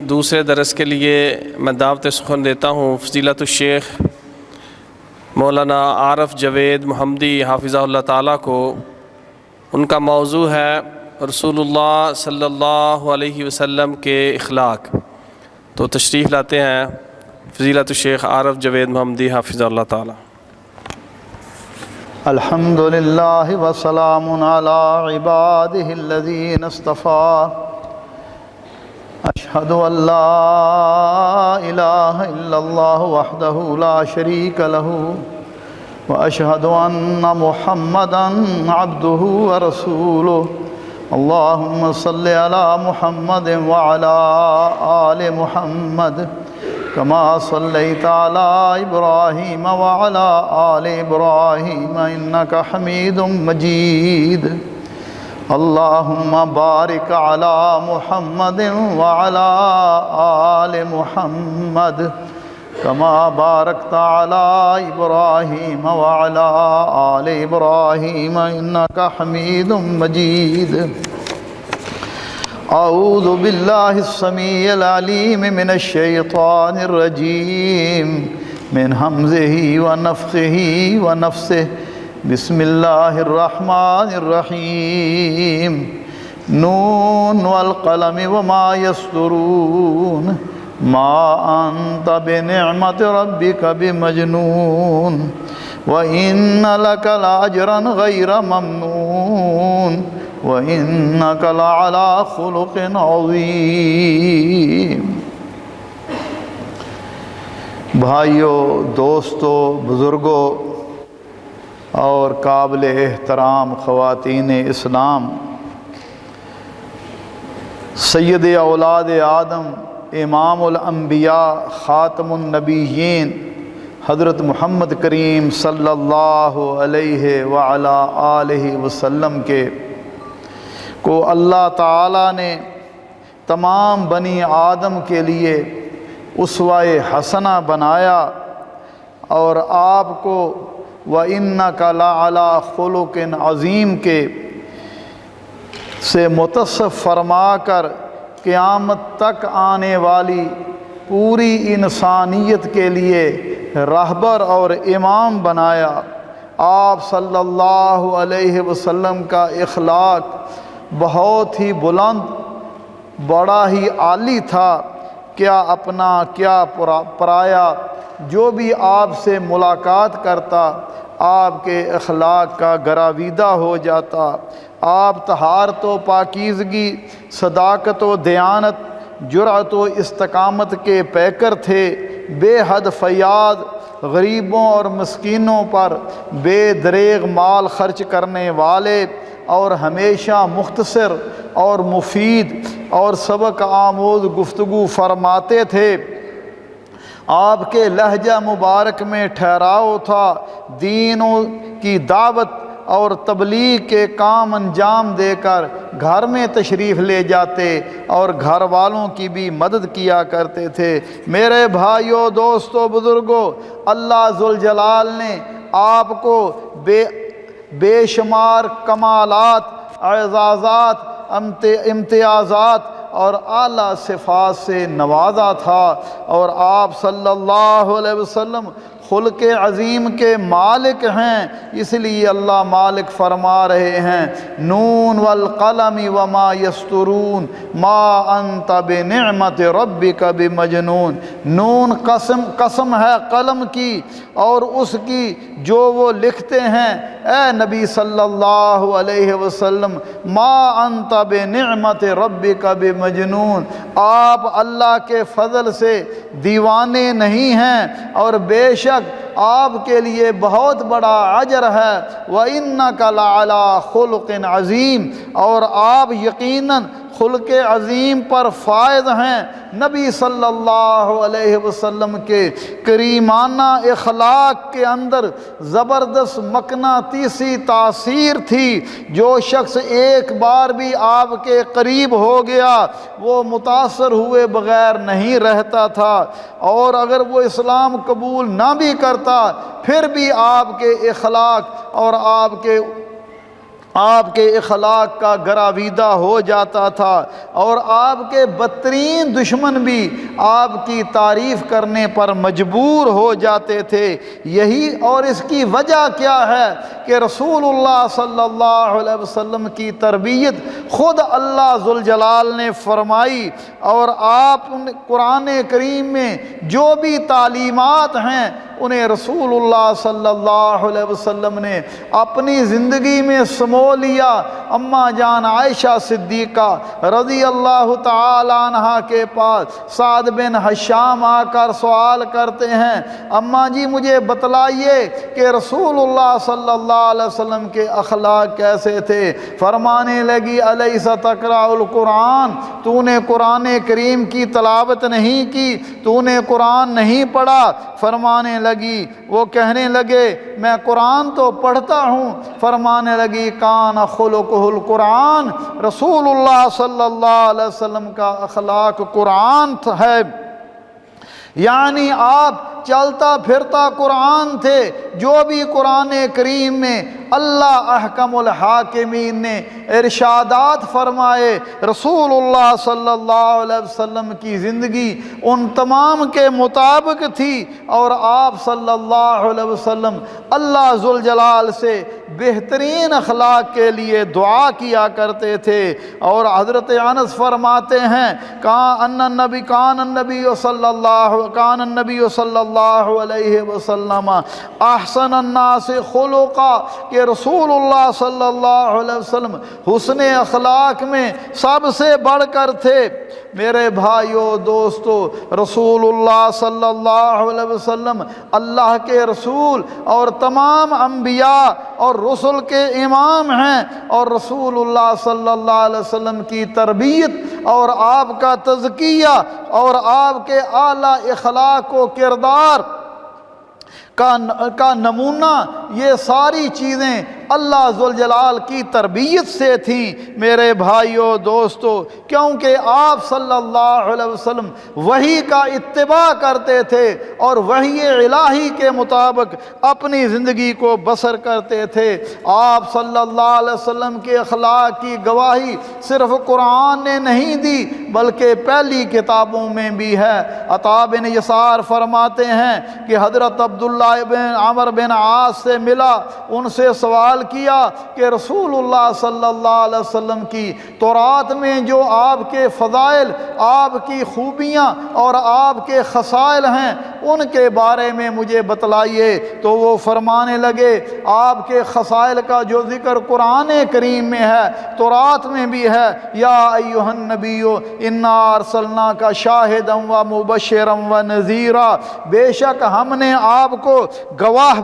دوسرے درس کے لیے میں دعوت سخن دیتا ہوں فضیلت الشیخ مولانا عارف جوید محمدی حافظہ اللہ تعالیٰ کو۔ ان کا موضوع ہے رسول اللہ صلی اللہ علیہ وسلم کے اخلاق۔ تو تشریف لاتے ہیں فضیلت الشیخ عارف جوید محمدی حافظہ اللہ تعالیٰ۔ الحمدللہ وسلام علی عبادہ الذین اصطفیٰ، اشہد ان لا الہ الا اللہ وحدہ لا شریک لہ واشہد ان محمدا عبدہ ورسولہ۔ اللہم صلی علی محمد وعلی آل محمد کما صلیت علی ابراہیم وعلی آل ابراہیم انک حمید مجید۔ اللہم بارک علی محمد وعلی آل محمد کما بارکت علی ابراہیم وعلی آل ابراہیم انک حمید مجید۔ اعوذ باللہ السمیع العلیم من الشیطان الرجیم من ہمزہ ونفخہ ونفثہ۔ بسم اللہ الرحمن الرحیم۔ نون والقلم وما یسطرون ما انت بنعمت ربک بمجنون وإن لك لأجرا غیر ممنون وإنك لعلى خلق عظیم۔ بھائیوں، دوستوں، بزرگوں اور قابل احترام خواتین اسلام، سید اولاد آدم، امام الانبیاء، خاتم النبیین حضرت محمد کریم صلی اللہ علیہ وعلی آلہ وسلم کو اللہ تعالیٰ نے تمام بنی آدم کے لیے اسوہ حسنہ بنایا، اور آپ کو وَإِنَّكَ لَعَلَىٰ خُلُقٍ عظیم کے سے متصف فرما کر قیامت تک آنے والی پوری انسانیت کے لیے رہبر اور امام بنایا۔ آپ صلی اللہ علیہ وسلم کا اخلاق بہت ہی بلند، بڑا ہی عالی تھا۔ کیا اپنا کیا پرایا، جو بھی آپ سے ملاقات کرتا آپ کے اخلاق کا گراویدہ ہو جاتا۔ آپ طہارت و پاکیزگی، صداقت و دیانت، جرأت و استقامت کے پیکر تھے۔ بے حد فیاض، غریبوں اور مسکینوں پر بے دریغ مال خرچ کرنے والے، اور ہمیشہ مختصر اور مفید اور سبق آموز گفتگو فرماتے تھے۔ آپ کے لہجہ مبارک میں ٹھہراؤ تھا۔ دین کی دعوت اور تبلیغ کے کام انجام دے کر گھر میں تشریف لے جاتے اور گھر والوں کی بھی مدد کیا کرتے تھے۔ میرے بھائیوں، دوستوں، بزرگوں، اللہ ذوالجلال نے آپ کو بے شمار کمالات، اعزازات، امتیازات اور اعلیٰ صفات سے نوازا تھا، اور آپ صلی اللہ علیہ وسلم خلق عظیم کے مالک ہیں۔ اس لیے اللہ مالک فرما رہے ہیں نون والقلم وما یسطرون ما انت بنعمت ربک بمجنون۔ نون قسم ہے قلم کی اور اس کی جو وہ لکھتے ہیں۔ اے نبی صلی اللہ علیہ وسلم، ما انت بنعمت ربک بمجنون، آپ اللہ کے فضل سے دیوانے نہیں ہیں، اور بے شک آپ کے لیے بہت بڑا اجر ہے۔ وَإِنَّكَ لَعَلَىٰ خُلُقٍ عَظِيمٍ، اور آپ یقیناً خلق عظیم پر فائز ہیں۔ نبی صلی اللہ علیہ وسلم کے کریمانہ اخلاق کے اندر زبردست مقناطیسی تاثیر تھی۔ جو شخص ایک بار بھی آپ کے قریب ہو گیا وہ متاثر ہوئے بغیر نہیں رہتا تھا، اور اگر وہ اسلام قبول نہ بھی کرتا پھر بھی آپ کے اخلاق اور آپ کے اخلاق کا گراویدہ ہو جاتا تھا، اور آپ کے بدترین دشمن بھی آپ کی تعریف کرنے پر مجبور ہو جاتے تھے۔ یہی اور اس کی وجہ کیا ہے کہ رسول اللہ صلی اللہ علیہ وسلم کی تربیت خود اللہ ذوالجلال نے فرمائی، اور آپ قرآن کریم میں جو بھی تعلیمات ہیں انہیں رسول اللہ صلی اللہ علیہ وسلم نے اپنی زندگی میں سمو لیا۔ اماں جان عائشہ صدیقہ رضی اللہ تعالی عنہ کے پاس سعد بن ہشام آ کر سوال کرتے ہیں، اماں جی مجھے بتلائیے کہ رسول اللہ صلی اللہ علیہ وسلم کے اخلاق کیسے تھے؟ فرمانے لگی الیس تقرأ القرآن، تو نے قرآن کریم کی تلاوت نہیں کی، تو نے قرآن نہیں پڑھا؟ فرمانے لگی، وہ کہنے لگے میں قرآن تو پڑھتا ہوں۔ فرمانے لگی کان خلقہ القرآن، رسول اللہ صلی اللہ علیہ وسلم کا اخلاق قرآن ہے، یعنی آپ چلتا پھرتا قرآن تھے۔ جو بھی قرآن کریم میں اللہ احکم الحاکمین نے ارشادات فرمائے، رسول اللہ صلی اللہ علیہ وسلم کی زندگی ان تمام کے مطابق تھی، اور آپ صلی اللہ علیہ وسلم اللہ ذوالجلال سے بہترین اخلاق کے لیے دعا کیا کرتے تھے۔ اور حضرت انس فرماتے ہیں کان النبی صلی اللہ علیہ وسلم احسن الناس خلقا، کہ رسول اللہ صلی اللہ علیہ وسلم حسن اخلاق میں سب سے بڑھ کر تھے۔ میرے بھائیو دوستو، رسول اللہ صلی اللہ علیہ وسلم اللہ کے رسول اور تمام انبیاء اور رسل کے امام ہیں، اور رسول اللہ صلی اللہ علیہ وسلم کی تربیت اور آپ کا تزکیہ اور آپ کے اعلیٰ اخلاق و کردار کا نمونہ، یہ ساری چیزیں اللہ ذوالجلال کی تربیت سے تھیں میرے بھائیو دوستو، کیونکہ آپ صلی اللہ علیہ وسلم وحی کا اتباع کرتے تھے اور وحی الہی کے مطابق اپنی زندگی کو بسر کرتے تھے۔ آپ صلی اللہ علیہ وسلم کے اخلاق کی گواہی صرف قرآن نے نہیں دی بلکہ پہلی کتابوں میں بھی ہے۔ عطا بن یسار فرماتے ہیں کہ حضرت عبداللہ بن عمر بن عاص سے ملا، ان سے سوال کیا کہ رسول اللہ صلی اللہ علیہ وسلم کی تورات میں جو آپ کے فضائل، آپ کی خوبیاں اور آپ کے خصائل ہیں ان کے بارے میں مجھے بتلائیے۔ تو وہ فرمانے لگے آپ کے خصائل کا جو ذکر قرآن کریم میں ہے، تورات میں بھی ہے، یا ایھا النبی انا ارسلناک شاہدا و مبشرا و نذیرا، بے شک ہم نے آپ کو گواہ،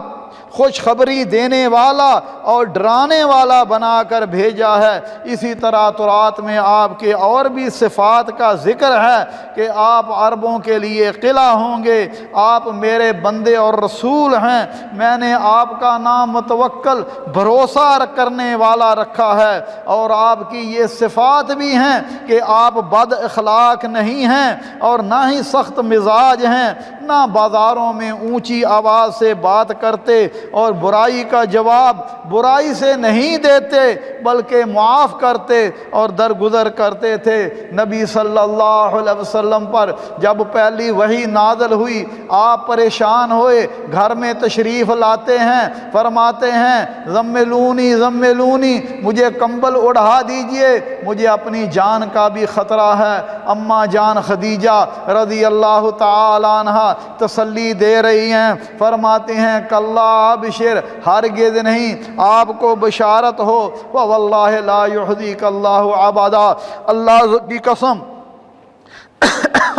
خوشخبری دینے والا اور ڈرانے والا بنا کر بھیجا ہے۔ اسی طرح تورات میں آپ کے اور بھی صفات کا ذکر ہے کہ آپ عربوں کے لیے قلعہ ہوں گے، آپ میرے بندے اور رسول ہیں، میں نے آپ کا نام متوکل، بھروسہ کرنے والا رکھا ہے، اور آپ کی یہ صفات بھی ہیں کہ آپ بد اخلاق نہیں ہیں اور نہ ہی سخت مزاج ہیں، نہ بازاروں میں اونچی آواز سے بات کرتے اور برائی کا جواب برائی سے نہیں دیتے بلکہ معاف کرتے اور درگزر کرتے تھے۔ نبی صلی اللہ علیہ وسلم پر جب پہلی وحی نازل ہوئی آپ پریشان ہوئے، گھر میں تشریف لاتے ہیں، فرماتے ہیں زملونی زملونی، مجھے کمبل اڑھا دیجئے، مجھے اپنی جان کا بھی خطرہ ہے۔ اماں جان خدیجہ رضی اللہ تعالی عنہا تسلی دے رہی ہیں، فرماتے ہیں کلا ابشر، ہرگز نہیں، آپ کو بشارت ہو، وَوَاللَّهِ لَا يُحْزِيكَ اللَّهُ أَبَدًا، اللہ کی قسم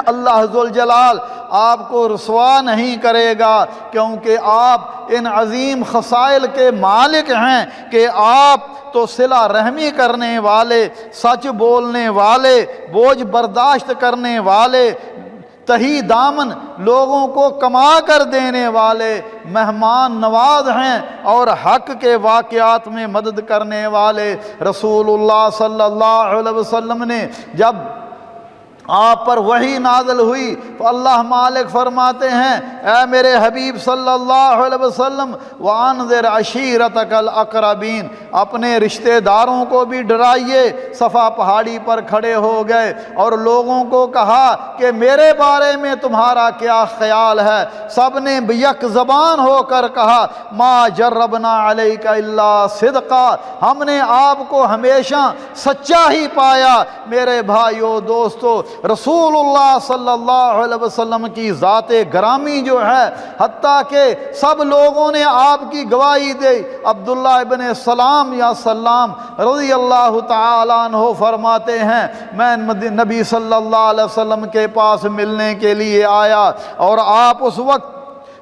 اللہ ذوالجلال آپ کو رسوا نہیں کرے گا، کیونکہ آپ ان عظیم خصائل کے مالک ہیں کہ آپ تو صلہ رحمی کرنے والے، سچ بولنے والے، بوجھ برداشت کرنے والے، تہی دامن لوگوں کو کما کر دینے والے، مہمان نواز ہیں اور حق کے واقعات میں مدد کرنے والے۔ رسول اللہ صلی اللہ علیہ وسلم نے جب آپ پر وحی نازل ہوئی تو اللہ مالک فرماتے ہیں اے میرے حبیب صلی اللہ علیہ وسلم وانذر عشیرتک الاقربین، اپنے رشتہ داروں کو بھی ڈرائیے۔ صفا پہاڑی پر کھڑے ہو گئے اور لوگوں کو کہا کہ میرے بارے میں تمہارا کیا خیال ہے؟ سب نے یک زبان ہو کر کہا ما جربنا علیک الا صدقا، ہم نے آپ کو ہمیشہ سچا ہی پایا۔ میرے بھائیو دوستو، رسول اللہ صلی اللہ علیہ وسلم کی ذات گرامی جو ہے، حتیٰ کہ سب لوگوں نے آپ کی گواہی دی۔ عبداللہ ابن سلام یا سلام رضی اللہ تعالیٰ عنہ فرماتے ہیں میں نبی صلی اللہ علیہ وسلم کے پاس ملنے کے لیے آیا اور آپ اس وقت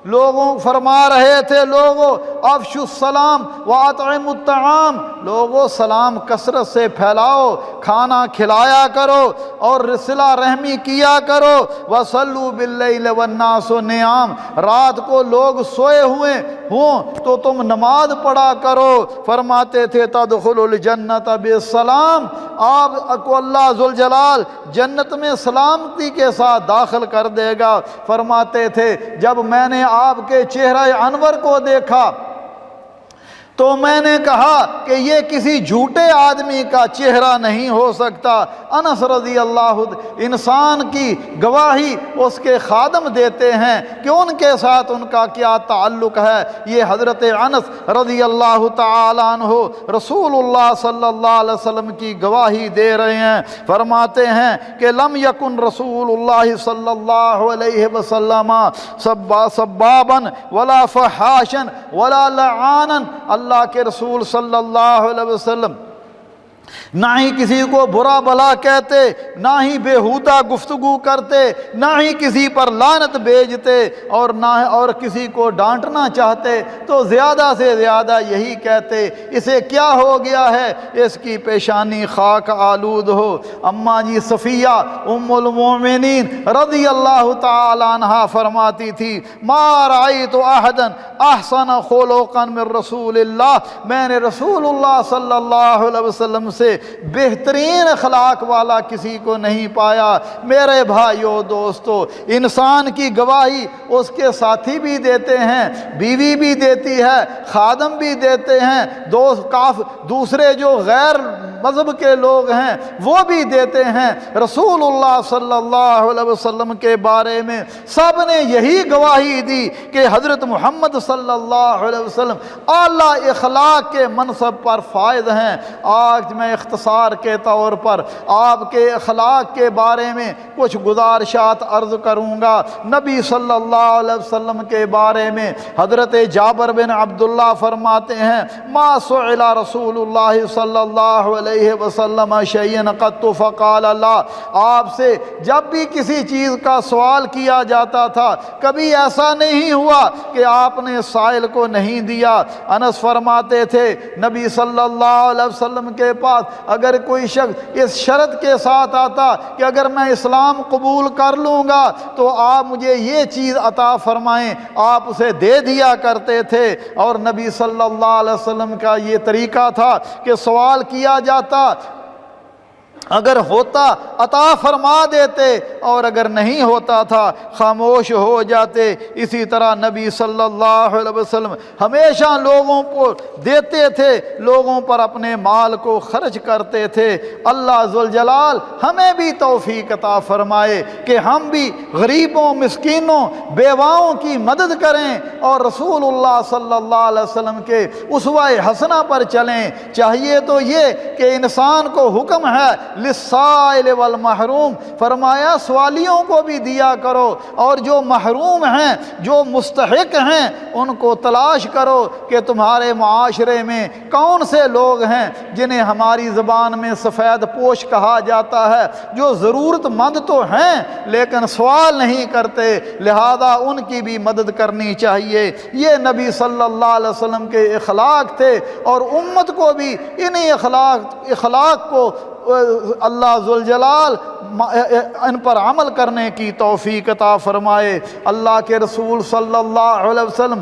لوگوں فرما رہے تھے لوگو افشوا السلام واطعموا الطعام، لوگو سلام کثرت سے پھیلاؤ، کھانا کھلایا کرو اور صلہ رحمی کیا کرو۔ وصلوا باللیل والناس نیام، رات کو لوگ سوئے ہوئے ہوں تو تم نماز پڑھا کرو۔ فرماتے تھے تدخل الجنت بالسلام، آپ کو اللہ ذوالجلال جنت میں سلامتی کے ساتھ داخل کر دے گا۔ فرماتے تھے جب میں نے آپ کے چہرہ انور کو دیکھا تو میں نے کہا کہ یہ کسی جھوٹے آدمی کا چہرہ نہیں ہو سکتا۔ انس رضی اللہ، انسان کی گواہی اس کے خادم دیتے ہیں کہ ان کے ساتھ ان کا کیا تعلق ہے۔ یہ حضرت انس رضی اللہ تعالیٰ عنہ رسول اللہ صلی اللہ علیہ وسلم کی گواہی دے رہے ہیں۔ فرماتے ہیں کہ لم یکن رسول اللہ صلی اللہ علیہ وسلم سبابا ولا فحاشا ولا لعانا، اللہ کے رسول صلی اللہ علیہ وسلم نہ ہی کسی کو برا بھلا کہتے، نہ ہی بےہودہ گفتگو کرتے، نہ ہی کسی پر لعنت بھیجتے اور کسی کو ڈانٹنا چاہتے تو زیادہ سے زیادہ یہی کہتے اسے کیا ہو گیا ہے، اس کی پیشانی خاک آلود ہو۔ اماں جی صفیہ ام المومنین رضی اللہ تعالی عنہا فرماتی تھی ما رأیت احدا احسن خلقا من رسول اللہ، میں نے رسول اللہ صلی اللہ علیہ وسلم سے بہترین اخلاق والا کسی کو نہیں پایا۔ میرے بھائیو دوستو، انسان کی گواہی اس کے ساتھی بھی دیتے ہیں، بیوی بھی دیتی ہے، خادم بھی دیتے ہیں، دوسرے جو غیر مذہب کے لوگ ہیں وہ بھی دیتے ہیں۔ رسول اللہ صلی اللہ علیہ وسلم کے بارے میں سب نے یہی گواہی دی کہ حضرت محمد صلی اللہ علیہ وسلم اعلیٰ اخلاق کے منصب پر فائز ہیں۔ آج میں اختصار کے طور پر آپ کے اخلاق کے بارے میں کچھ گزارشات عرض کروں گا۔ نبی صلی اللہ علیہ وسلم کے بارے میں حضرت جابر بن عبداللہ فرماتے ہیں ما سئل رسول اللہ صلی اللہ علیہ وسلم شیئا قط فقال لا، آپ سے جب بھی کسی چیز کا سوال کیا جاتا تھا کبھی ایسا نہیں ہوا کہ آپ نے سائل کو نہیں دیا۔ انس فرماتے تھے نبی صلی اللہ علیہ وسلم کے پاس اگر کوئی شخص اس شرط کے ساتھ آتا کہ اگر میں اسلام قبول کر لوں گا تو آپ مجھے یہ چیز عطا فرمائیں، آپ اسے دے دیا کرتے تھے۔ اور نبی صلی اللہ علیہ وسلم کا یہ طریقہ تھا کہ سوال کیا جاتا، اگر ہوتا عطا فرما دیتے اور اگر نہیں ہوتا تھا خاموش ہو جاتے۔ اسی طرح نبی صلی اللہ علیہ وسلم ہمیشہ لوگوں کو دیتے تھے، لوگوں پر اپنے مال کو خرچ کرتے تھے۔ اللہ ذوالجلال ہمیں بھی توفیق عطا فرمائے کہ ہم بھی غریبوں، مسکینوں، بیواؤں کی مدد کریں اور رسول اللہ صلی اللہ علیہ وسلم کے اسوہ حسنہ پر چلیں۔ چاہیے تو یہ کہ انسان کو حکم ہے للسائل والمحروم، فرمایا سوالیوں کو بھی دیا کرو اور جو محروم ہیں، جو مستحق ہیں، ان کو تلاش کرو کہ تمہارے معاشرے میں کون سے لوگ ہیں جنہیں ہماری زبان میں سفید پوش کہا جاتا ہے، جو ضرورت مند تو ہیں لیکن سوال نہیں کرتے، لہذا ان کی بھی مدد کرنی چاہیے۔ یہ نبی صلی اللہ علیہ وسلم کے اخلاق تھے اور امت کو بھی انہی اخلاق کو اللہ ذوالجلال ان پر عمل کرنے کی توفیق عطا فرمائے۔ اللہ کے رسول صلی اللہ علیہ وسلم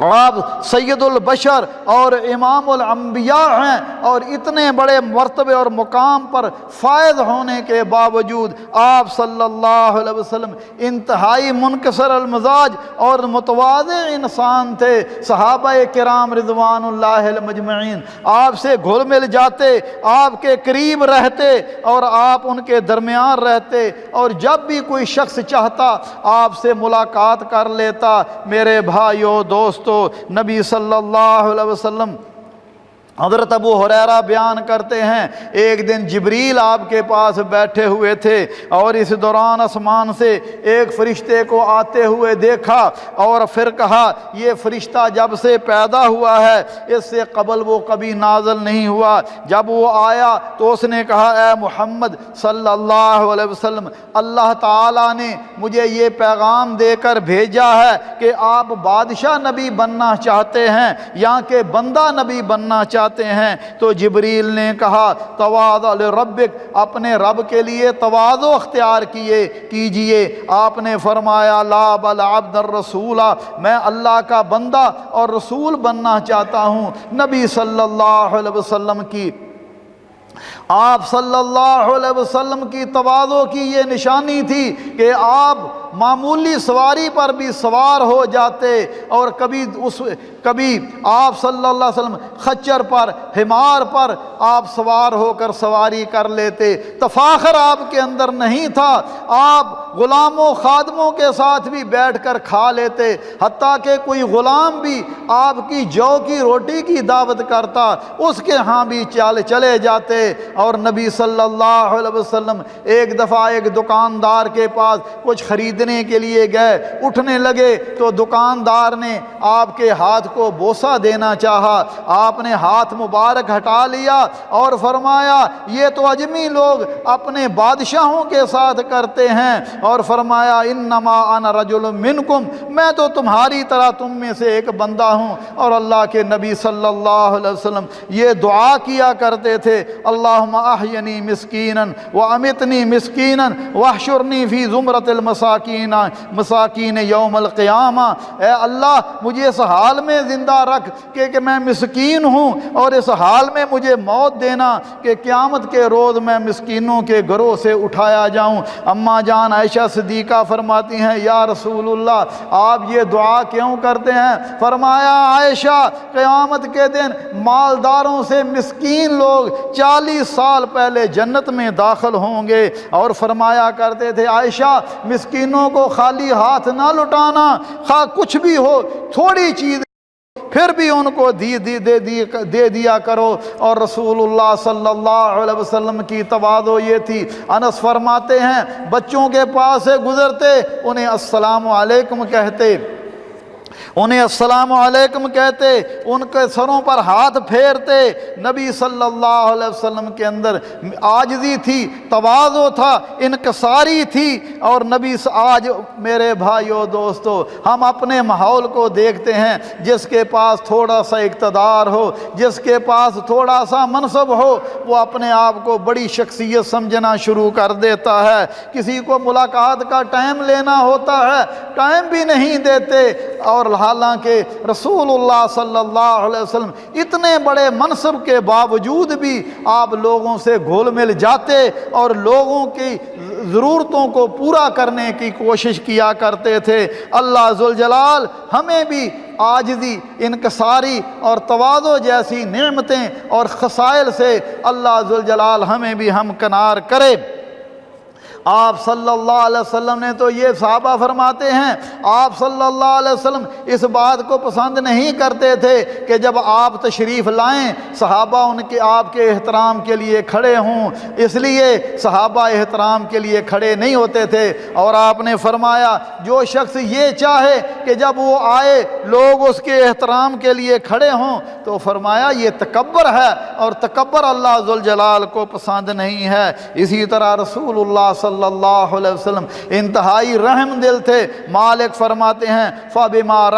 آپ سید البشر اور امام الانبیاء ہیں، اور اتنے بڑے مرتبے اور مقام پر فائز ہونے کے باوجود آپ صلی اللہ علیہ وسلم انتہائی منکسر المزاج اور متواضع انسان تھے۔ صحابہ کرام رضوان اللہ علیہم مجمعین آپ سے گھل مل جاتے، آپ کے قریب رہتے اور آپ ان کے درمیان رہتے، اور جب بھی کوئی شخص چاہتا آپ سے ملاقات کر لیتا۔ میرے بھائیو دوستو، نبی صلی اللہ علیہ وسلم، حضرت ابو ہریرہ بیان کرتے ہیں، ایک دن جبریل آپ کے پاس بیٹھے ہوئے تھے اور اس دوران آسمان سے ایک فرشتے کو آتے ہوئے دیکھا، اور پھر کہا یہ فرشتہ جب سے پیدا ہوا ہے اس سے قبل وہ کبھی نازل نہیں ہوا۔ جب وہ آیا تو اس نے کہا اے محمد صلی اللہ علیہ وسلم، اللہ تعالیٰ نے مجھے یہ پیغام دے کر بھیجا ہے کہ آپ بادشاہ نبی بننا چاہتے ہیں یا کہ بندہ نبی بننا چاہتے ہیں۔ تو جبریل نے کہا تواضع لربک، اپنے رب کے لیے تواضع اختیار کیجئے۔ آپ نے فرمایا لا بل عبد الرسول، میں اللہ کا بندہ اور رسول بننا چاہتا ہوں۔ نبی صلی اللہ علیہ وسلم کی، آپ صلی اللہ علیہ وسلم کی تواضع کی یہ نشانی تھی کہ آپ معمولی سواری پر بھی سوار ہو جاتے، اور کبھی آپ صلی اللہ علیہ وسلم خچر پر، حمار پر آپ سوار ہو کر سواری کر لیتے۔ تفاخر آپ کے اندر نہیں تھا، آپ غلاموں خادموں کے ساتھ بھی بیٹھ کر کھا لیتے، حتیٰ کہ کوئی غلام بھی آپ کی جو کی روٹی کی دعوت کرتا اس کے ہاں بھی چلے جاتے۔ اور نبی صلی اللہ علیہ وسلم ایک دفعہ ایک دکاندار کے پاس کچھ خریدنے کے لیے گئے، اٹھنے لگے تو دکاندار نے آپ کے ہاتھ کو بوسہ دینا چاہا، آپ نے ہاتھ مبارک ہٹا لیا اور فرمایا یہ تو اجمی لوگ اپنے بادشاہوں کے ساتھ کرتے ہیں، اور فرمایا انما انا رجل منکم، میں تو تمہاری طرح تم میں سے ایک بندہ ہوں۔ اور اللہ کے نبی صلی اللہ علیہ وسلم یہ دعا کیا کرتے تھے اللہم احینی مسکینا وامتنی مسکینا واحشرنی فی زمرۃ المساکین یوم القیامہ، اے اللہ مجھے اس حال میں زندہ رکھ کہ میں مسکین ہوں، اور اس حال میں مجھے موت دینا کہ قیامت کے روز میں مسکینوں کے گروہ سے اٹھایا جاؤں۔ اماں جان عائشہ صدیقہ فرماتی ہیں یا رسول اللہ آپ یہ دعا کیوں کرتے ہیں؟ فرمایا عائشہ قیامت کے دن مالداروں سے مسکین لوگ 40 سال پہلے جنت میں داخل ہوں گے، اور فرمایا کرتے تھے عائشہ مسکینوں کو خالی ہاتھ نہ لٹانا، خواہ کچھ بھی ہو، تھوڑی چیز پھر بھی ان کو دے دیا کرو۔ اور رسول اللہ صلی اللہ علیہ وسلم کی تواضع یہ تھی، انس فرماتے ہیں بچوں کے پاس سے گزرتے انہیں السلام علیکم کہتے، ان کے سروں پر ہاتھ پھیرتے۔ نبی صلی اللہ علیہ وسلم کے اندر عاجزی تھی، تواضع تھا، انکساری تھی۔ اور نبی آج میرے بھائیو دوستو ہم اپنے ماحول کو دیکھتے ہیں، جس کے پاس تھوڑا سا اقتدار ہو، جس کے پاس تھوڑا سا منصب ہو، وہ اپنے آپ کو بڑی شخصیت سمجھنا شروع کر دیتا ہے۔ کسی کو ملاقات کا ٹائم لینا ہوتا ہے، ٹائم بھی نہیں دیتے، اور حالانکہ رسول اللہ صلی اللہ علیہ وسلم اتنے بڑے منصب کے باوجود بھی آپ لوگوں سے گھل مل جاتے اور لوگوں کی ضرورتوں کو پورا کرنے کی کوشش کیا کرتے تھے۔ اللہ ذوالجلال ہمیں بھی عاجزی، انکساری اور تواضع جیسی نعمتیں اور خصائل سے اللہ ذوالجلال ہمیں بھی ہمکنار کرے۔ آپ صلی اللہ علیہ وسلم نے تو یہ صحابہ فرماتے ہیں آپ صلی اللہ علیہ وسلم اس بات کو پسند نہیں کرتے تھے کہ جب آپ تشریف لائیں صحابہ آپ کے احترام کے لیے کھڑے ہوں، اس لیے صحابہ احترام کے لیے کھڑے نہیں ہوتے تھے۔ اور آپ نے فرمایا جو شخص یہ چاہے کہ جب وہ آئے لوگ اس کے احترام کے لیے کھڑے ہوں، تو فرمایا یہ تکبر ہے، اور تکبر اللہ ذوالجلال کو پسند نہیں ہے۔ اسی طرح رسول اللہ صلی صلی اللہ علیہ وسلم انتہائی رحم دل تھے۔ مالک فرماتے ہیں فَبِمَا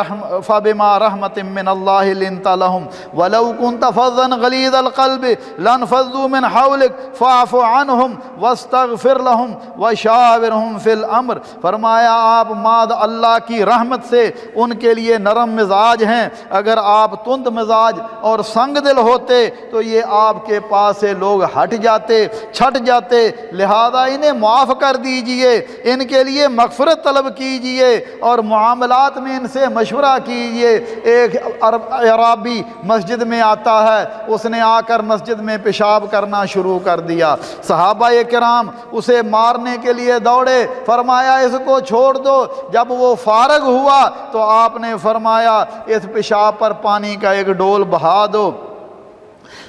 رَحْمَةٍ مِّنَ اللَّهِ لِنْتَ لَهُمْ وَلَوْ كُنْتَ فَظًّا غَلِيظَ الْقَلْبِ لَانفَضُّوا مِنْ حَوْلِكَ فَاعْفُ عَنْهُمْ وَاسْتَغْفِرْ لَهُمْ وَشَاوِرْهُمْ فِي الْأَمْرِ، فرمایا آپ ماد اللہ کی رحمت سے ان کے لیے نرم مزاج ہیں، اگر آپ تند مزاج اور سنگ دل ہوتے تو یہ آپ کے پاس سے لوگ ہٹ جاتے، چھٹ جاتے، لہذا انہیں معاف کر دیجئے، ان کے لیے مغفرت طلب کیجئے اور معاملات میں ان سے مشورہ کیجئے۔ ایک عربی مسجد میں آتا ہے، اس نے آ کر مسجد میں پیشاب کرنا شروع کر دیا، صحابہ کرام اسے مارنے کے لیے دوڑے، فرمایا اس کو چھوڑ دو۔ جب وہ فارغ ہوا تو آپ نے فرمایا اس پیشاب پر پانی کا ایک ڈول بہا دو۔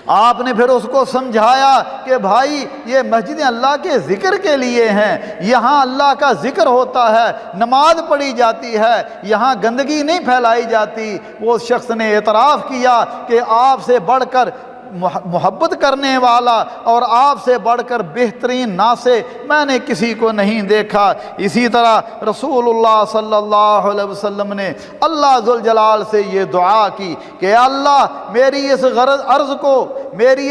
آپ نے پھر اس کو سمجھایا کہ بھائی یہ مسجدیں اللہ کے ذکر کے لیے ہیں، یہاں اللہ کا ذکر ہوتا ہے، نماز پڑھی جاتی ہے، یہاں گندگی نہیں پھیلائی جاتی۔ وہ شخص نے اعتراف کیا کہ آپ سے بڑھ کر محبت کرنے والا اور آپ سے بڑھ کر بہترین ناصح میں نے کسی کو نہیں دیکھا۔ اسی طرح رسول اللہ صلی اللہ علیہ وسلم نے اللہ ذوالجلال سے یہ دعا کی کہ اللہ میری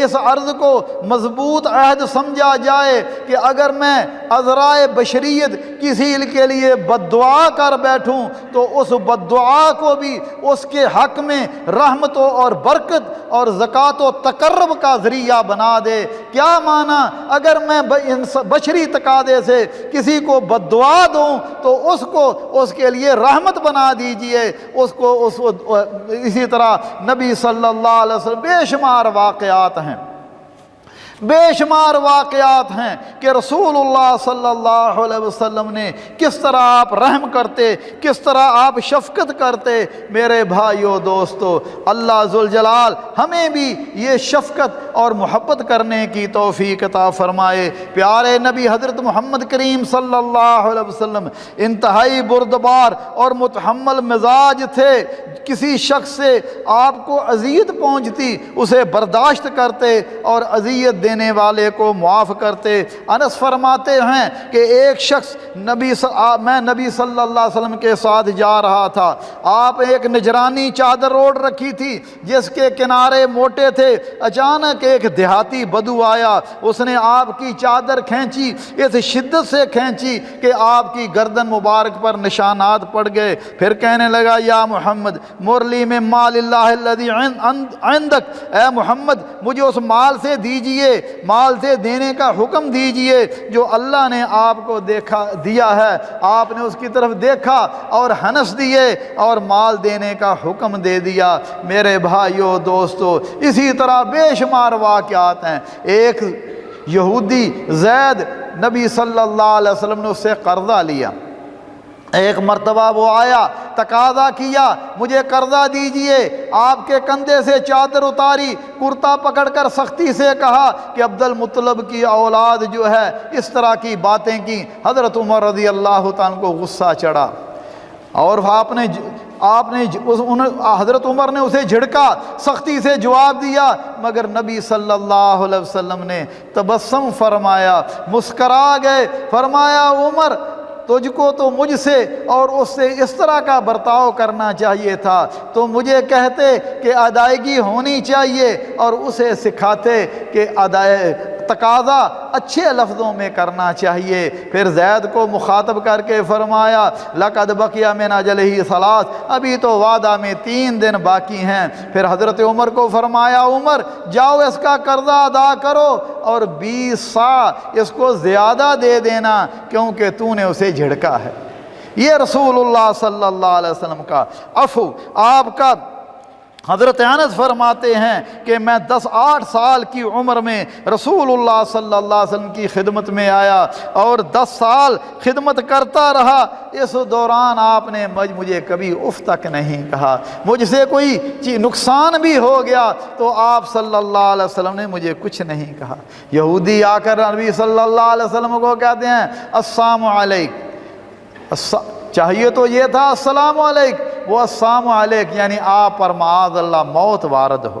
اس عرض کو مضبوط عہد سمجھا جائے کہ اگر میں عذرائے بشریت کسی کے لیے بد دعا کر بیٹھوں تو اس بد دعا کو بھی اس کے حق میں رحمتوں اور برکت اور زکوٰۃ و تقرب کا ذریعہ بنا دے۔ کیا معنی؟ اگر میں بشری تقاضے سے کسی کو بد دعا دوں تو اس کے لیے رحمت بنا دیجئے۔ اسی طرح نبی صلی اللہ علیہ وسلم بے شمار واقعات ہیں کہ رسول اللہ صلی اللہ علیہ وسلم نے کس طرح آپ رحم کرتے، کس طرح آپ شفقت کرتے۔ میرے بھائیو دوستو، اللہ ذوالجلال ہمیں بھی یہ شفقت اور محبت کرنے کی توفیق عطا فرمائے۔ پیارے نبی حضرت محمد کریم صلی اللہ علیہ وسلم انتہائی بردبار اور متحمل مزاج تھے۔ کسی شخص سے آپ کو اذیت پہنچتی اسے برداشت کرتے اور اذیت دینے والے کو معاف کرتے۔ انس فرماتے ہیں کہ ایک شخص میں نبی صلی اللہ علیہ وسلم کے ساتھ جا رہا تھا، آپ ایک نجرانی چادر اوڑھ رکھی تھی جس کے کنارے موٹے تھے۔ اچانک ایک دیہاتی بدو آیا، اس نے آپ کی چادر کھینچی، اس شدت سے کھینچی کہ آپ کی گردن مبارک پر نشانات پڑ گئے۔ پھر کہنے لگا یا محمد مرلی میں مال اللہ الذی عندک، اے محمد مجھے اس مال سے دیجئے، مال سے دینے کا حکم دیجئے جو اللہ نے آپ کو دیا ہے۔ آپ نے اس کی طرف دیکھا اور ہنس دیے اور مال دینے کا حکم دے دیا۔ میرے بھائیو دوستو، اسی طرح بے شمار واقعات ہیں۔ ایک یہودی زید، نبی صلی اللہ علیہ وسلم نے اس سے قرضہ لیا۔ ایک مرتبہ وہ آیا، تقاضا کیا مجھے قرضہ دیجئے، آپ کے کندھے سے چادر اتاری، کرتا پکڑ کر سختی سے کہا کہ عبد المطلب کی اولاد جو ہے اس طرح کی باتیں کی۔ حضرت عمر رضی اللہ تعالیٰ کو غصہ چڑھا اور حضرت عمر نے اسے جھڑکا، سختی سے جواب دیا، مگر نبی صلی اللہ علیہ وسلم نے تبسم فرمایا، مسکرا گئے، فرمایا عمر تجھ کو تو مجھ سے اور اس سے اس طرح کا برتاؤ کرنا چاہیے تھا، تو مجھے کہتے کہ ادائیگی ہونی چاہیے اور اسے سکھاتے کہ تقاضا اچھے لفظوں میں کرنا چاہیے۔ پھر زید کو مخاطب کر کے فرمایا لقد بقی من اجلہ ثلاث، ابھی تو وعدہ میں 3 دن باقی ہیں۔ پھر حضرت عمر کو فرمایا عمر جاؤ اس کا قرضہ ادا کرو اور 20 سا اس کو زیادہ دے دینا کیونکہ تو نے اسے جھڑکا ہے۔ یہ رسول اللہ صلی اللہ علیہ وسلم کا عفو آپ کا۔ حضرت انس فرماتے ہیں کہ میں 8 سال کی عمر میں رسول اللہ صلی اللہ علیہ وسلم کی خدمت میں آیا اور 10 سال خدمت کرتا رہا۔ اس دوران آپ نے مجھے کبھی اف تک نہیں کہا۔ مجھ سے کوئی نقصان بھی ہو گیا تو آپ صلی اللہ علیہ وسلم نے مجھے کچھ نہیں کہا۔ یہودی آ کر نبی صلی اللہ علیہ وسلم کو کہتے ہیں السلام علیکم، چاہیے تو یہ تھا السلام علیکم، وہ السلام علیکم یعنی آپ پر معاذ اللہ موت وارد ہو۔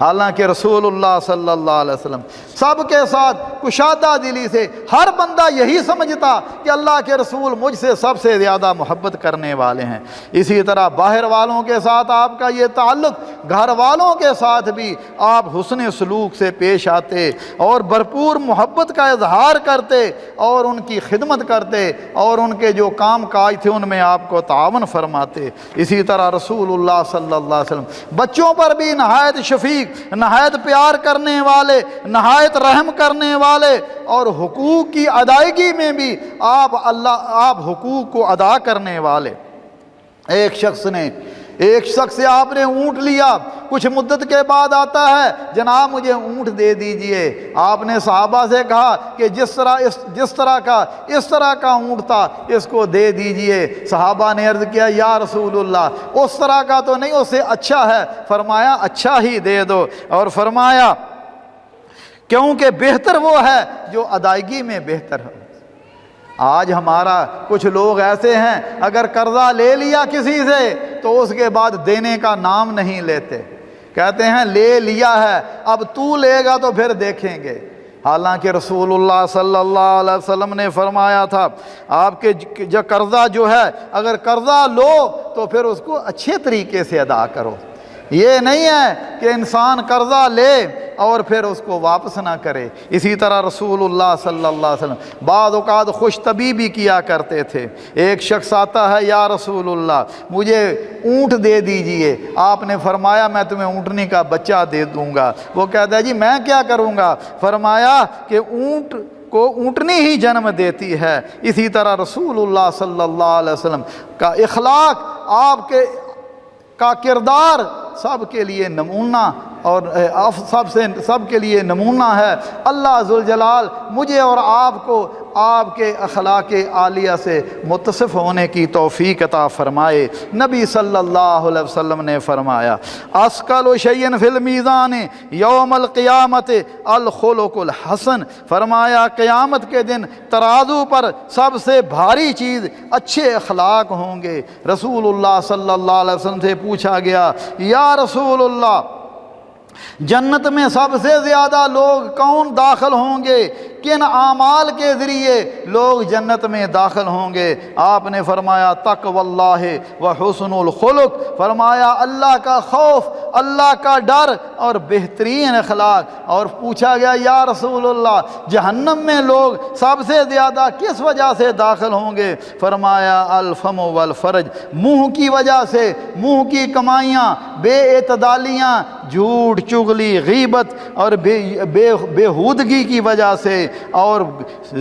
حالانکہ رسول اللہ صلی اللہ علیہ وسلم سب کے ساتھ کشادہ دلی سے، ہر بندہ یہی سمجھتا کہ اللہ کے رسول مجھ سے سب سے زیادہ محبت کرنے والے ہیں۔ اسی طرح باہر والوں کے ساتھ آپ کا یہ تعلق، گھر والوں کے ساتھ بھی آپ حسن سلوک سے پیش آتے اور بھرپور محبت کا اظہار کرتے اور ان کی خدمت کرتے اور ان کے جو کام کاج تھے ان میں آپ کو تعاون فرماتے۔ اسی طرح رسول اللہ صلی اللہ علیہ وسلم بچوں پر بھی نہایت شفیق، نہایت پیار کرنے والے، نہایت رحم کرنے والے، اور حقوق کی ادائیگی میں بھی آپ حقوق کو ادا کرنے والے۔ ایک شخص سے آپ نے اونٹ لیا، کچھ مدت کے بعد آتا ہے جناب مجھے اونٹ دے دیجئے۔ آپ نے صحابہ سے کہا کہ جس طرح کا اونٹ تھا اس کو دے دیجئے۔ صحابہ نے عرض کیا یا رسول اللہ اس طرح کا تو نہیں، اس سے اچھا ہے۔ فرمایا اچھا ہی دے دو، اور فرمایا کیونکہ بہتر وہ ہے جو ادائیگی میں بہتر ہو۔ آج ہمارا کچھ لوگ ایسے ہیں اگر قرضہ لے لیا کسی سے تو اس کے بعد دینے کا نام نہیں لیتے، کہتے ہیں لے لیا ہے اب تو لے گا تو پھر دیکھیں گے۔ حالانکہ رسول اللہ صلی اللہ علیہ وسلم نے فرمایا تھا آپ کے جو قرضہ جو ہے اگر قرضہ لو تو پھر اس کو اچھے طریقے سے ادا کرو۔ یہ نہیں ہے کہ انسان قرضہ لے اور پھر اس کو واپس نہ کرے۔ اسی طرح رسول اللہ صلی اللہ علیہ وسلم بعض اوقات خوش طبیعی کیا کرتے تھے۔ ایک شخص آتا ہے یا رسول اللہ مجھے اونٹ دے دیجئے۔ آپ نے فرمایا میں تمہیں اونٹنی کا بچہ دے دوں گا۔ وہ کہتا ہے جی میں کیا کروں گا؟ فرمایا کہ اونٹ کو اونٹنی ہی جنم دیتی ہے۔ اسی طرح رسول اللہ صلی اللہ علیہ وسلم کا اخلاق، آپ کا کردار سب کے لیے نمونہ اور سب کے لیے نمونہ ہے۔ اللہ ذوالجلال مجھے اور آپ کو آپ کے اخلاق عالیہ سے متصف ہونے کی توفیق عطا فرمائے۔ نبی صلی اللہ علیہ وسلم نے فرمایا اسقل شیء فی المیزان یوم القیامت الخلق الحسن، فرمایا قیامت کے دن ترازو پر سب سے بھاری چیز اچھے اخلاق ہوں گے۔ رسول اللہ صلی اللہ علیہ وسلم سے پوچھا گیا یا رسول اللہ جنت میں سب سے زیادہ لوگ کون داخل ہوں گے؟ کن اعمال کے ذریعے لوگ جنت میں داخل ہوں گے؟ آپ نے فرمایا تقوی اللہ و حسن الخلق، فرمایا اللہ کا خوف، اللہ کا ڈر اور بہترین اخلاق۔ اور پوچھا گیا یا رسول اللہ جہنم میں لوگ سب سے زیادہ کس وجہ سے داخل ہوں گے؟ فرمایا الفم والفرج، منہ کی وجہ سے، منہ کی کمائیاں، بے اعتدالیاں، جھوٹ، چغلی، غیبت اور بےہودگی کی وجہ سے اور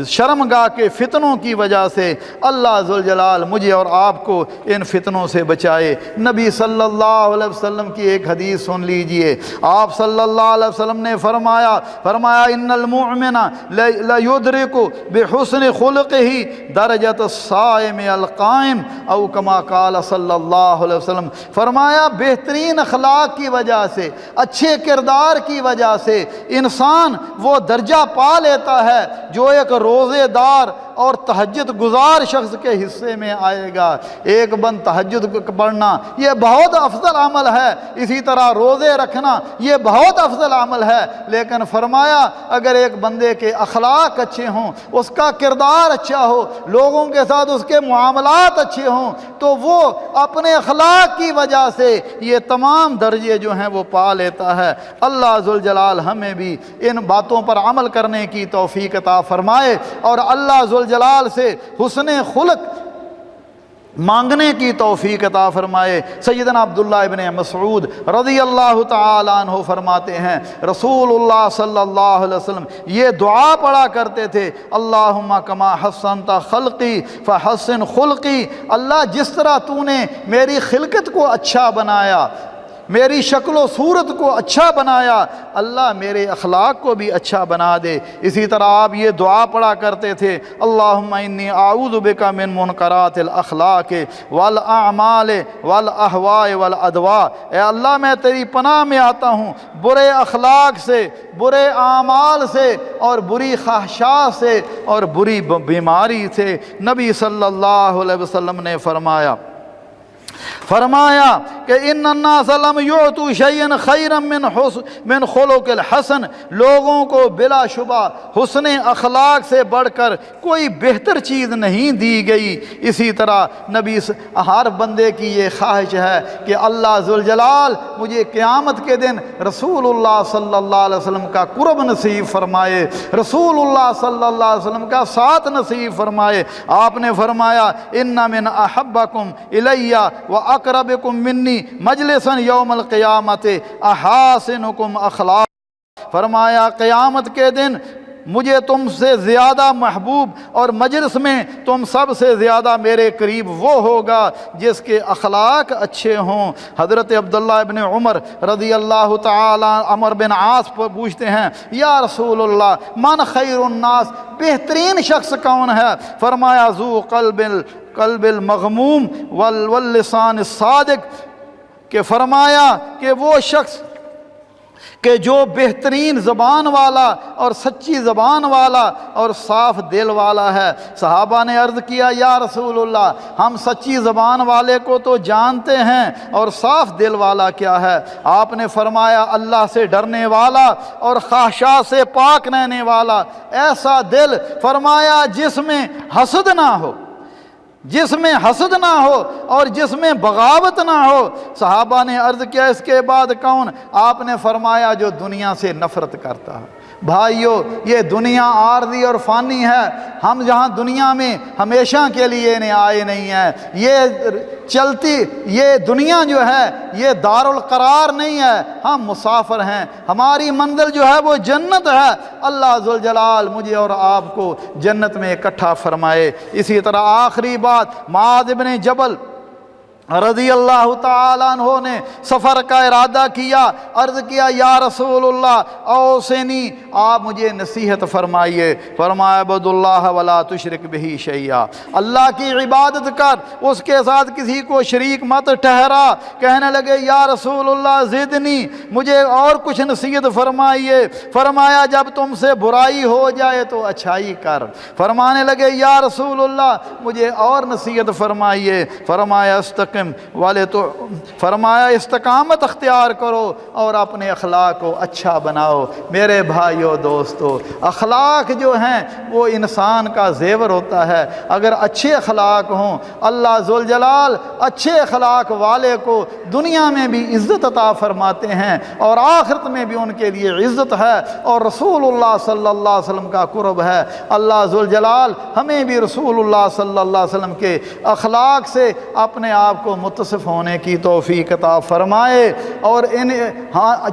شرمگاہ کے فتنوں کی وجہ سے۔ اللہ ذوالجلال مجھے اور آپ کو ان فتنوں سے بچائے۔ نبی صلی اللہ علیہ وسلم کی ایک حدیث سن لیجئے۔ آپ صلی اللہ علیہ وسلم نے فرمایا ان المؤمن لیدرک بحسن خلقہ درجۃ الصائم القائم او کما قال صلی اللہ علیہ وسلم، فرمایا بہترین اخلاق کی وجہ سے، اچھے کردار کی وجہ سے انسان وہ درجہ پا لیتا ہے جو ایک روزے دار اور تہجد گزار شخص کے حصے میں آئے گا۔ ایک بند تہجد پڑھنا یہ بہت افضل عمل ہے، اسی طرح روزے رکھنا یہ بہت افضل عمل ہے، لیکن فرمایا اگر ایک بندے کے اخلاق اچھے ہوں، اس کا کردار اچھا ہو، لوگوں کے ساتھ اس کے معاملات اچھے ہوں، تو وہ اپنے اخلاق کی وجہ سے یہ تمام درجے جو ہیں وہ پا لیتا ہے۔ اللہ ذوالجلال ہمیں بھی ان باتوں پر عمل کرنے کی توفیق عطا فرمائے اور اللہ ذوالجلال سے حسن خلق مانگنے کی توفیق عطا فرمائے۔ سیدنا عبداللہ ابن مسعود رضی اللہ تعالی عنہ فرماتے ہیں رسول اللہ صلی اللہ علیہ وسلم یہ دعا پڑھا کرتے تھے اللہم کما حسنت خلقی فحسن خلقی، اللہ جس طرح تو نے میری خلقت کو اچھا بنایا، میری شکل و صورت کو اچھا بنایا، اللہ میرے اخلاق کو بھی اچھا بنا دے۔ اسی طرح آپ یہ دعا پڑھا کرتے تھے اللہم انی اعوذ بک من منکرات الاخلاق والاعمال والاہواء والادواء، اے اللہ میں تیری پناہ میں آتا ہوں برے اخلاق سے، برے اعمال سے اور بری خواہشات سے اور بری بیماری سے۔ نبی صلی اللہ علیہ وسلم نے فرمایا فرمایا کہ ان الناس لم یعطوا شیئا خیرا من خلق الحسن، لوگوں کو بلا شبہ حسن اخلاق سے بڑھ کر کوئی بہتر چیز نہیں دی گئی۔ اسی طرح نبی ہر بندے کی یہ خواہش ہے کہ اللہ ذوالجلال مجھے قیامت کے دن رسول اللہ صلی اللہ علیہ وسلم کا قرب نصیب فرمائے، رسول اللہ صلی اللہ علیہ وسلم کا ساتھ نصیب فرمائے۔ آپ نے فرمایا ان من احبکم الی واقربکم منی مجلسا یوم القیامت احاسنکم اخلاق، فرمایا قیامت کے دن مجھے تم سے زیادہ محبوب اور مجلس میں تم سب سے زیادہ میرے قریب وہ ہوگا جس کے اخلاق اچھے ہوں۔ حضرت عبداللہ ابن عمر رضی اللہ تعالی عمر بن عاص پر پوچھتے ہیں یا رسول اللہ من خیر الناس، بہترین شخص کون ہے؟ فرمایا ذو قلب المغموم واللسان الصادق، کہ فرمایا کہ وہ شخص کہ جو بہترین زبان والا اور سچی زبان والا اور صاف دل والا ہے۔ صحابہ نے عرض کیا یا رسول اللہ ہم سچی زبان والے کو تو جانتے ہیں اور صاف دل والا کیا ہے؟ آپ نے فرمایا اللہ سے ڈرنے والا اور خواہشات سے پاک رہنے والا، ایسا دل فرمایا جس میں حسد نہ ہو، جس میں حسد نہ ہو اور جس میں بغاوت نہ ہو۔ صحابہ نے عرض کیا اس کے بعد کون؟ آپ نے فرمایا جو دنیا سے نفرت کرتا ہے۔ بھائیو یہ دنیا عارضی اور فانی ہے، ہم جہاں دنیا میں ہمیشہ کے لیے آئے نہیں ہیں، یہ چلتی یہ دنیا جو ہے یہ دار القرار نہیں ہے، ہم مسافر ہیں، ہماری منزل جو ہے وہ جنت ہے۔ اللہ ذوالجلال مجھے اور آپ کو جنت میں اکٹھا فرمائے۔ اسی طرح آخری بات، معاذ بن جبل رضی اللہ تعالیٰ عنہ نے سفر کا ارادہ کیا، عرض کیا یا رسول اللہ اوصنی، آپ مجھے نصیحت فرمائیے۔ فرمایا عبد اللہ ولا تشرک بہ شیئا، اللہ کی عبادت کر، اس کے ساتھ کسی کو شریک مت ٹھہرا۔ کہنے لگے یا رسول اللہ زدنی، مجھے اور کچھ نصیحت فرمائیے۔ فرمایا جب تم سے برائی ہو جائے تو اچھائی کر۔ فرمانے لگے یا رسول اللہ مجھے اور نصیحت فرمائیے۔ فرمایا فرمایا استقامت اختیار کرو اور اپنے اخلاق کو اچھا بناؤ۔ میرے بھائیو دوستو، اخلاق جو ہیں وہ انسان کا زیور ہوتا ہے۔ اگر اچھے اخلاق ہوں، اللہ ذوالجلال اچھے اخلاق والے کو دنیا میں بھی عزت عطا فرماتے ہیں اور آخرت میں بھی ان کے لیے عزت ہے اور رسول اللہ صلی اللہ علیہ وسلم کا قرب ہے۔ اللہ ذوالجلال ہمیں بھی رسول اللہ صلی اللہ علیہ وسلم کے اخلاق سے اپنے آپ کو متصف ہونے کی توفیق عطا فرمائے۔ اور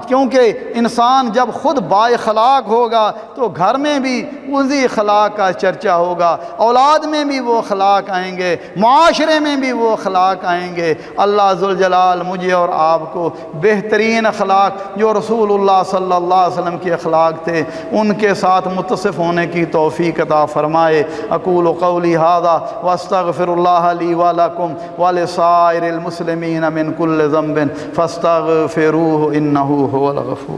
کیونکہ انسان جب خود با اخلاق ہوگا تو گھر میں بھی اسی اخلاق کا چرچا ہوگا، اولاد میں بھی وہ اخلاق آئیں گے، معاشرے میں بھی وہ اخلاق آئیں گے۔ اللہ ذوالجلال مجھے اور آپ کو بہترین اخلاق جو رسول اللہ صلی اللہ علیہ وسلم کے اخلاق تھے ان کے ساتھ متصف ہونے کی توفیق عطا فرمائے۔ اقول قولی ھذا واستغفر اللہ لی ولکم ولسائر المسلمین من کل ذنب فاستغفروہ انہ هو الغفور۔